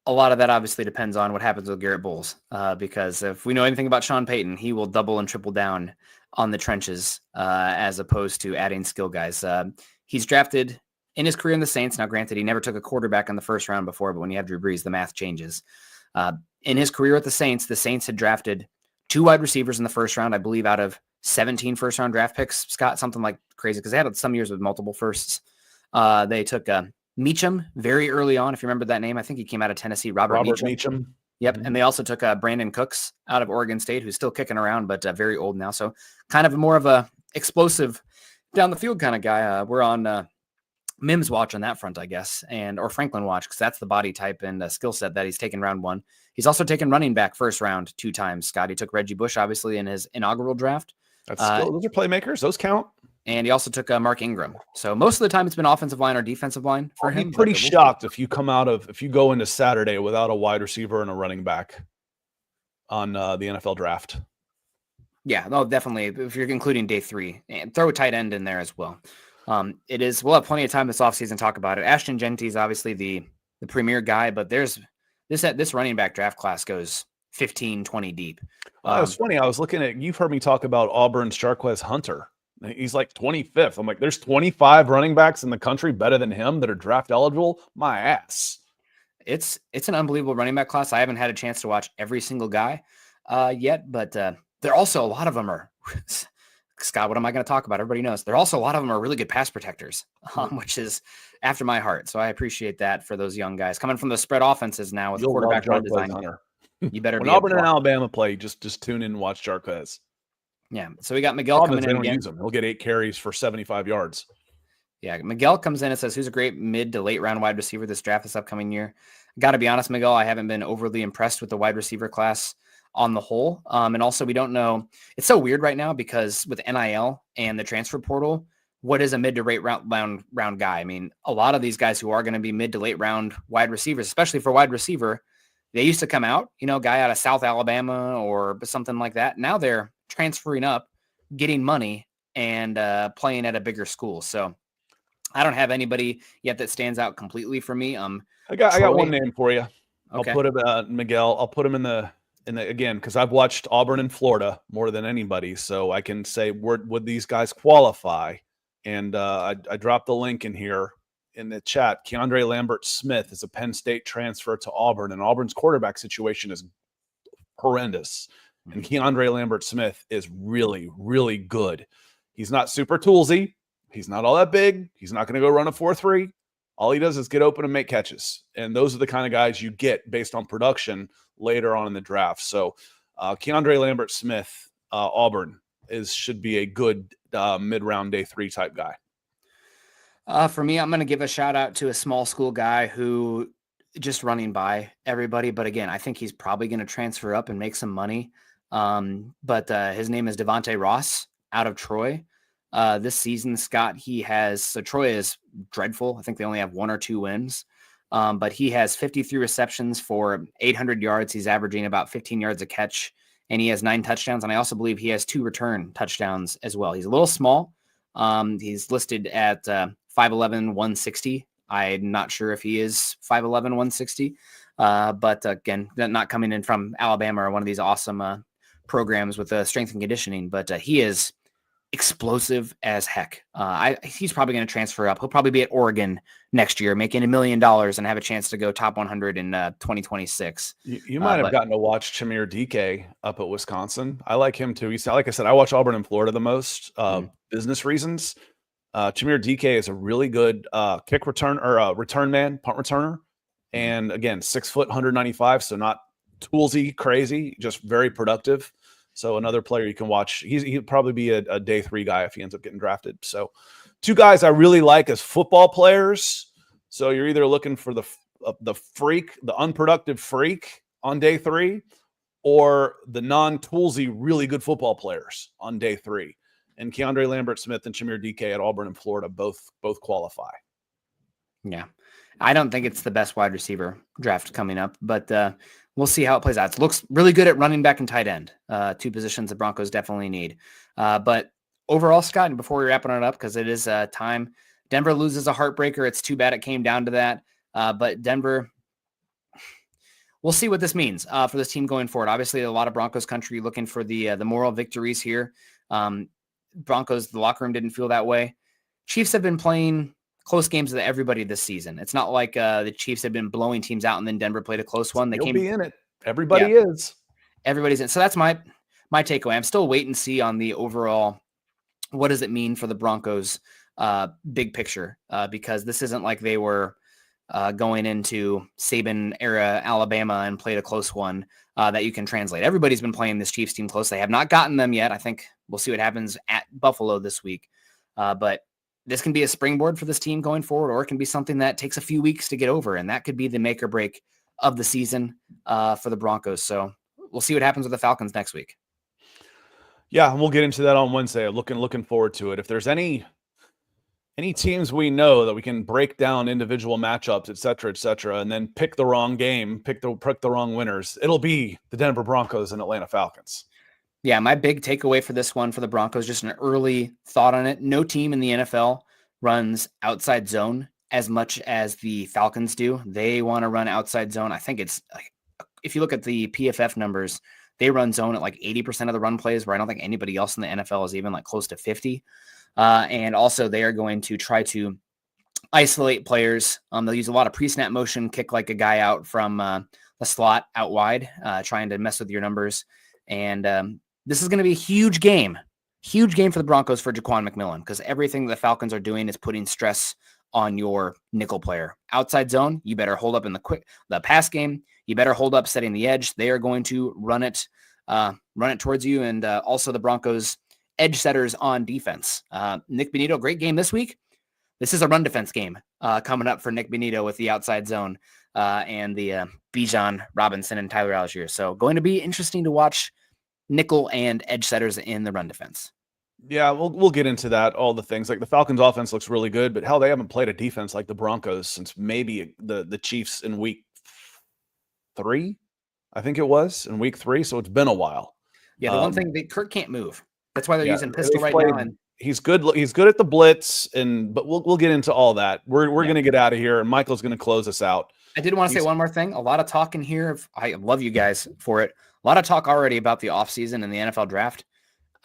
A lot of that obviously depends on what happens with Garrett Bolles, because if we know anything about Sean Payton, he will double and triple down on the trenches as opposed to adding skill guys. He's drafted in his career in the Saints. Now, granted, he never took a quarterback in the first round before, but when you have Drew Brees, the math changes. In his career at the Saints had drafted 2 wide receivers in the first round, I believe, out of 17 first-round draft picks, Scott, something like crazy, because they had some years with multiple firsts. They took Meacham very early on, if you remember that name. I think he came out of Tennessee, Robert Meacham. Yep, and they also took Brandon Cooks out of Oregon State, who's still kicking around, but very old now. So kind of more of a explosive down-the-field kind of guy. We're on Mims watch on that front, I guess, or Franklin watch, because that's the body type and skill set that he's taken round 1. He's also taken running back first round 2 times, Scott. He took Reggie Bush, obviously, in his inaugural draft. That's skill. Those are playmakers. Those count. And he also took Mark Ingram. So most of the time it's been offensive line or defensive line for him. I'm pretty shocked if you go into Saturday without a wide receiver and a running back on the NFL draft. Yeah, no, definitely. If you're including day 3, and throw a tight end in there as well. We'll have plenty of time this offseason to talk about it. Ashton Genty is obviously the premier guy, but this running back draft class goes 15, 20 deep. It's funny. I was looking at, you've heard me talk about Auburn's Jarquez Hunter. He's like 25th. I'm like, there's 25 running backs in the country better than him that are draft eligible. My ass. It's an unbelievable running back class. I haven't had a chance to watch every single guy yet, but they're also, a lot of them are, Scott, what am I going to talk about? Everybody knows. There are also a lot of them are really good pass protectors, which is after my heart. So I appreciate that for those young guys coming from the spread offenses now with quarterback run design. You better when Auburn and Alabama play, just tune in and watch Jarquez. Yeah. So we got Miguel coming in. They don't use him. He'll get 8 carries for 75 yards. Yeah. Miguel comes in and says, who's a great mid to late round wide receiver this draft this upcoming year? Got to be honest, Miguel, I haven't been overly impressed with the wide receiver class on the whole. And also we don't know. It's so weird right now because with NIL and the transfer portal, what is a mid to late round guy? I mean, a lot of these guys who are going to be mid to late round wide receivers, especially for wide receiver, they used to come out, guy out of South Alabama or something like that. Now they're transferring up, getting money, and playing at a bigger school. So I don't have anybody yet that stands out completely for me. I got one name for you. Okay. I'll put him Miguel. I'll put him in the again, because I've watched Auburn and Florida more than anybody, so I can say would these guys qualify? And I dropped the link in here. in the chat, Keandre Lambert-Smith is a Penn State transfer to Auburn, and Auburn's quarterback situation is horrendous. And Keandre Lambert-Smith is really, really good. He's not super toolsy. He's not all that big. He's not going to go run a 4.3. All he does is get open and make catches. And those are the kind of guys you get based on production later on in the draft. So Keandre Lambert-Smith, Auburn, should be a good mid-round day 3 type guy. For me, I'm going to give a shout out to a small school guy who just running by everybody. But again, I think he's probably going to transfer up and make some money. But his name is Devontae Ross out of Troy. This season, Scott, Troy is dreadful. I think they only have 1 or 2 wins. But he has 53 receptions for 800 yards. He's averaging about 15 yards a catch, and he has 9 touchdowns. And I also believe he has 2 return touchdowns as well. He's a little small. He's listed at 5'11", 160. I'm not sure if he is 5'11", 160. But again, not coming in from Alabama or one of these awesome programs with strength and conditioning. But he is explosive as heck. He's probably going to transfer up. He'll probably be at Oregon next year, making $1 million and have a chance to go top 100 in 2026. You might have gotten to watch Chimere Dike up at Wisconsin. I like him too. Like I said, I watch Auburn and Florida the most, business reasons. Chimere Dike is a really good kick return or return man, punt returner. And again, 6 foot, 195. So not toolsy, crazy, just very productive. So another player you can watch. He'd probably be a day 3 guy if he ends up getting drafted. So 2 guys I really like as football players. So you're either looking for the freak, the unproductive freak on day 3, or the non-toolsy, really good football players on day 3. And Keandre Lambert-Smith and Chimere Dike at Auburn and Florida both qualify. Yeah. I don't think it's the best wide receiver draft coming up, but we'll see how it plays out. It looks really good at running back and tight end, 2 positions the Broncos definitely need. But overall, Scott, and before we're wrapping it up, because it is time, Denver loses a heartbreaker. It's too bad it came down to that. But Denver, we'll see what this means for this team going forward. Obviously, a lot of Broncos country looking for the moral victories here. Broncos, the locker room didn't feel that way. Chiefs have been playing close games with everybody this season. It's not like the Chiefs have been blowing teams out and then Denver played a close one. They'll be in it. Everybody is. Everybody's in. So that's my takeaway. I'm still wait and see on the overall. What does it mean for the Broncos big picture? Because this isn't like they were going into Saban era Alabama and played a close one that you can translate. Everybody's been playing this Chiefs team close. They have not gotten them yet. I think we'll see what happens at Buffalo this week. But this can be a springboard for this team going forward, or it can be something that takes a few weeks to get over, and that could be the make or break of the season for the Broncos. So we'll see what happens with the Falcons next week. Yeah, we'll get into that on Wednesday. Looking forward to it. If there's any teams we know that we can break down individual matchups, et cetera, and then pick the wrong game, pick the wrong winners, it'll be the Denver Broncos and Atlanta Falcons. Yeah, my big takeaway for this one for the Broncos, just an early thought on it. No team in the NFL runs outside zone as much as the Falcons do. They want to run outside zone. I think it's, if you look at the PFF numbers, they run zone at like 80% of the run plays, where I don't think anybody else in the NFL is even like close to 50. And also they are going to try to isolate players. They'll use a lot of pre-snap motion, kick like a guy out from the slot out wide, trying to mess with your numbers. And this is going to be a huge game for the Broncos for Jaquan McMillan, because everything the Falcons are doing is putting stress on your nickel player. Outside zone, you better hold up in the pass game. You better hold up setting the edge. They are going to run it towards you. And also the Broncos edge setters on defense. Nick Bonito, great game this week. This is a run defense game coming up for Nick Bonito with the outside zone and the Bijan Robinson and Tyler Algier. So going to be interesting to watch nickel and edge setters in the run defense. Yeah, we'll get into that. All the things, like the Falcons offense looks really good, but hell, they haven't played a defense like the Broncos since maybe the Chiefs in week 3. I think it was in week 3. So it's been a while. Yeah. The one thing Kirk can't move. That's why they're using pistol right now. And he's good. He's good at the blitz, but we'll get into all that. We're going to get out of here, and Michael's going to close us out. I did want to say one more thing. A lot of talk in here. I love you guys for it. A lot of talk already about the offseason and the NFL draft.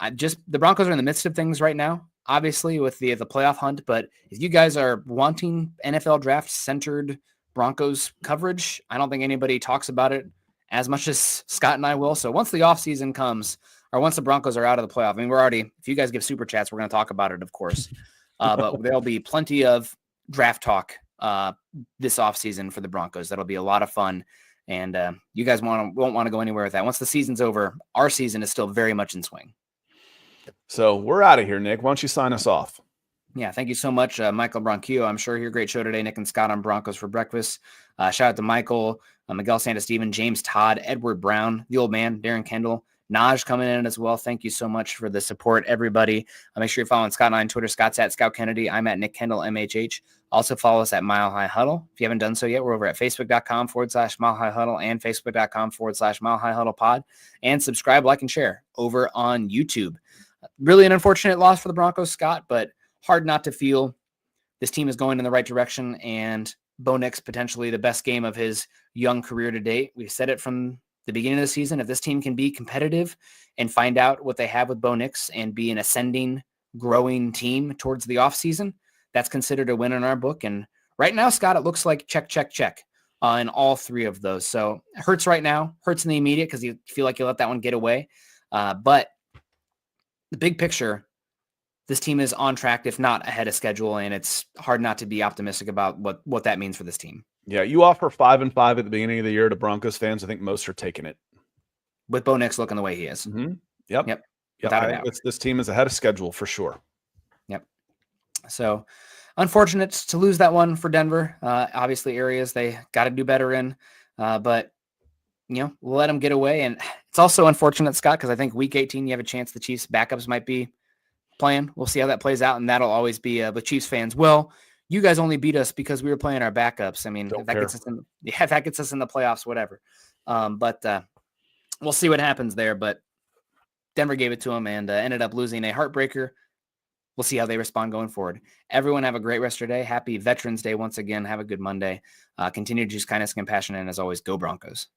The Broncos are in the midst of things right now. obviously, with the playoff hunt. But if you guys are wanting NFL draft centered Broncos coverage, I don't think anybody talks about it as much as Scott and I will. So once the offseason comes, or once the Broncos are out of the playoff, I mean, we're already, if you guys give super chats, we're going to talk about it, of course. But there'll be plenty of draft talk this offseason for the Broncos. That'll be a lot of fun. And you guys won't want to go anywhere with that. Once the season's over, our season is still very much in swing. So we're out of here, Nick. Why don't you sign us off? Yeah, thank you so much, Michael Bronquillo. I'm sure you're a great show today, Nick and Scott on Broncos for Breakfast. Shout out to Michael, Miguel Santa-Steven, James Todd, Edward Brown, the old man, Darren Kendall, Naj coming in as well. Thank you so much for the support, everybody. Make sure you're following Scott and I on Twitter. Scott's at Scout Kennedy. I'm at Nick Kendall, MHH. Also follow us at Mile High Huddle. If you haven't done so yet, we're over at facebook.com/Mile High Huddle and facebook.com/Mile High Huddle pod. And subscribe, like, and share over on YouTube. Really an unfortunate loss for the Broncos, Scott, but hard not to feel this team is going in the right direction, and Bo Nix potentially the best game of his young career to date. We've said it from the beginning of the season. If this team can be competitive and find out what they have with Bo Nix and be an ascending, growing team towards the offseason, that's considered a win in our book. And right now, Scott, it looks like check in all three of those. So it hurts right now, hurts in the immediate because you feel like you let that one get away. But the big picture, this team is on track, if not ahead of schedule, and it's hard not to be optimistic about what that means for this team. Yeah, you offer 5-5 at the beginning of the year to Broncos fans. I think most are taking it. With Bo Nix looking the way he is. Mm-hmm. Yep. Without a doubt. This team is ahead of schedule for sure. Yep. So unfortunate to lose that one for Denver. Obviously areas they got to do better in, but we'll let them get away. And it's also unfortunate, Scott, because I think week 18, you have a chance the Chiefs backups might be playing. We'll see how that plays out. And that'll always be the Chiefs fans. Well, you guys only beat us because we were playing our backups. I mean, if that gets us in the playoffs, whatever. But we'll see what happens there. But Denver gave it to them and ended up losing a heartbreaker. We'll see how they respond going forward. Everyone have a great rest of your day. Happy Veterans Day once again. Have a good Monday. Continue to choose kindness and compassion. And as always, go Broncos.